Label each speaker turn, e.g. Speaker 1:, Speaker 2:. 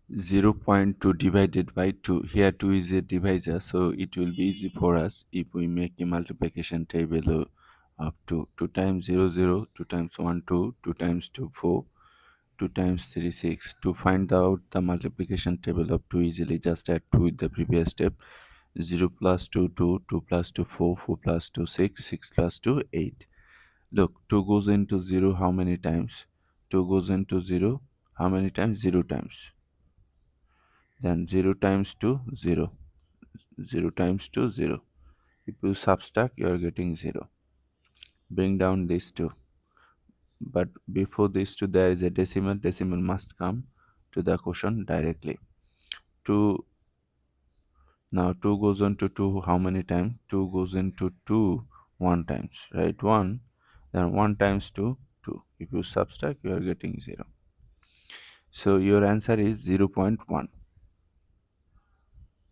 Speaker 1: 0.2 divided by 2. Here 2 is a divisor, so it will be easy for us if we make a multiplication table of 2. 2 times 0 0, 2 times 1 2, 2 times 2 4, 2 times 3 6. To find out the multiplication table of 2 easily, just add 2 with the previous step. 0 plus 2 2, 2 plus 2 4, 4 plus 2 6, 6 plus 2 8. Look, 2 goes into 0 how many times? 2 goes into 0 how many times? 0 times. Then 0 times 2 0, 0 times 2 0. If you subtract, you are getting 0. Bring down these two, but before these two there is a decimal. Decimal must come to the quotient directly. 2, now 2 goes into 2 how many times? 2 goes into 2 1 times, right? 1. Then 1 times 2 2. If you subtract, you are getting 0. So your answer is 0.1.